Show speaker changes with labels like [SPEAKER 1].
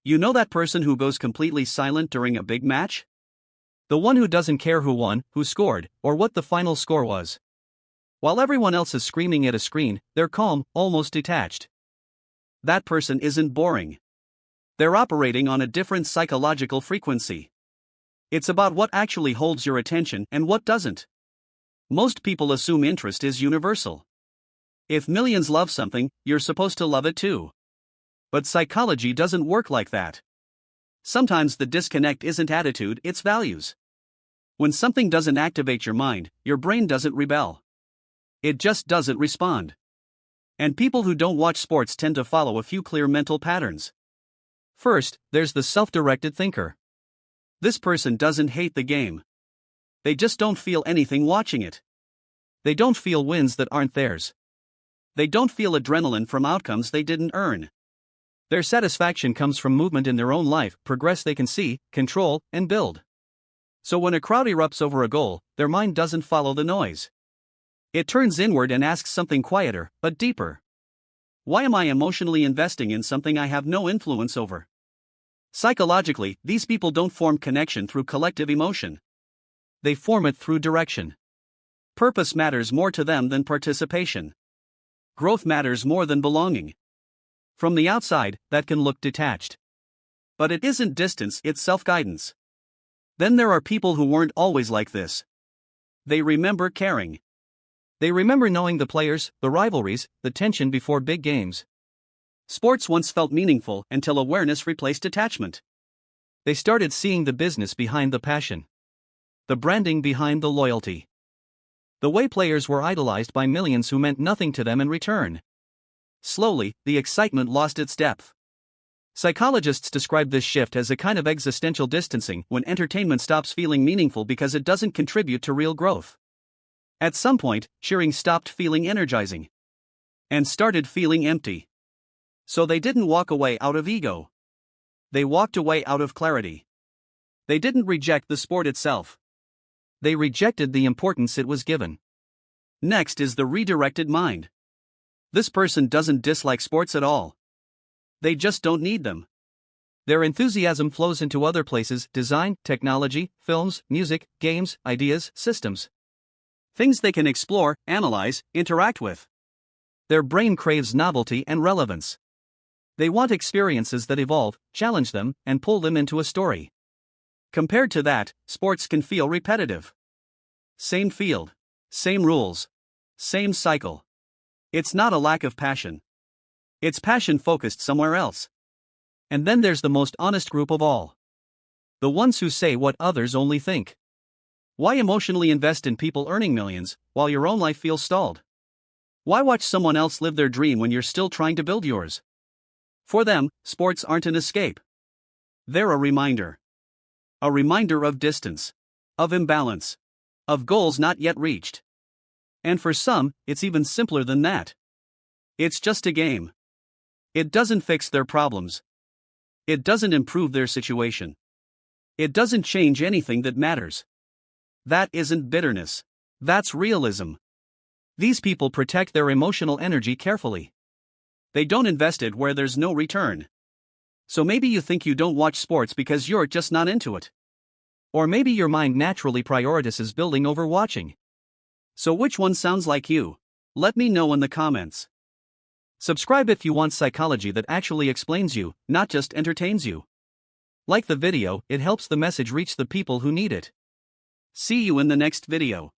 [SPEAKER 1] You know that person who goes completely silent during a big match? The one who doesn't care who won, who scored, or what the final score was. While everyone else is screaming at a screen, they're calm, almost detached. That person isn't boring. They're operating on a different psychological frequency. It's about what actually holds your attention and what doesn't. Most people assume interest is universal. If millions love something, you're supposed to love it too. But psychology doesn't work like that. Sometimes the disconnect isn't attitude, it's values. When something doesn't activate your mind, your brain doesn't rebel. It just doesn't respond. And people who don't watch sports tend to follow a few clear mental patterns. First, there's the self-directed thinker. This person doesn't hate the game. They just don't feel anything watching it. They don't feel wins that aren't theirs. They don't feel adrenaline from outcomes they didn't earn. Their satisfaction comes from movement in their own life, progress they can see, control, and build. So when a crowd erupts over a goal, their mind doesn't follow the noise. It turns inward and asks something quieter, but deeper. Why am I emotionally investing in something I have no influence over? Psychologically, these people don't form connection through collective emotion. They form it through direction. Purpose matters more to them than participation. Growth matters more than belonging. From the outside, that can look detached. But it isn't distance, it's self-guidance. Then there are people who weren't always like this. They remember caring. They remember knowing the players, the rivalries, the tension before big games. Sports once felt meaningful until awareness replaced attachment. They started seeing the business behind the passion. The branding behind the loyalty. The way players were idolized by millions who meant nothing to them in return. Slowly, the excitement lost its depth. Psychologists describe this shift as a kind of existential distancing when entertainment stops feeling meaningful because it doesn't contribute to real growth. At some point, cheering stopped feeling energizing and started feeling empty. So they didn't walk away out of ego. They walked away out of clarity. They didn't reject the sport itself. They rejected the importance it was given. Next is the redirected mind. This person doesn't dislike sports at all. They just don't need them. Their enthusiasm flows into other places: design, technology, films, music, games, ideas, systems. Things they can explore, analyze, interact with. Their brain craves novelty and relevance. They want experiences that evolve, challenge them, and pull them into a story. Compared to that, sports can feel repetitive. Same field, same rules, same cycle. It's not a lack of passion. It's passion focused somewhere else. And then there's the most honest group of all. The ones who say what others only think. Why emotionally invest in people earning millions, while your own life feels stalled? Why watch someone else live their dream when you're still trying to build yours? For them, sports aren't an escape. They're a reminder. A reminder of distance, of imbalance, of goals not yet reached. And for some, it's even simpler than that. It's just a game. It doesn't fix their problems. It doesn't improve their situation. It doesn't change anything that matters. That isn't bitterness. That's realism. These people protect their emotional energy carefully. They don't invest it where there's no return. So maybe you think you don't watch sports because you're just not into it. Or maybe your mind naturally prioritizes building over watching. So which one sounds like you? Let me know in the comments. Subscribe if you want psychology that actually explains you, not just entertains you. Like the video, it helps the message reach the people who need it. See you in the next video.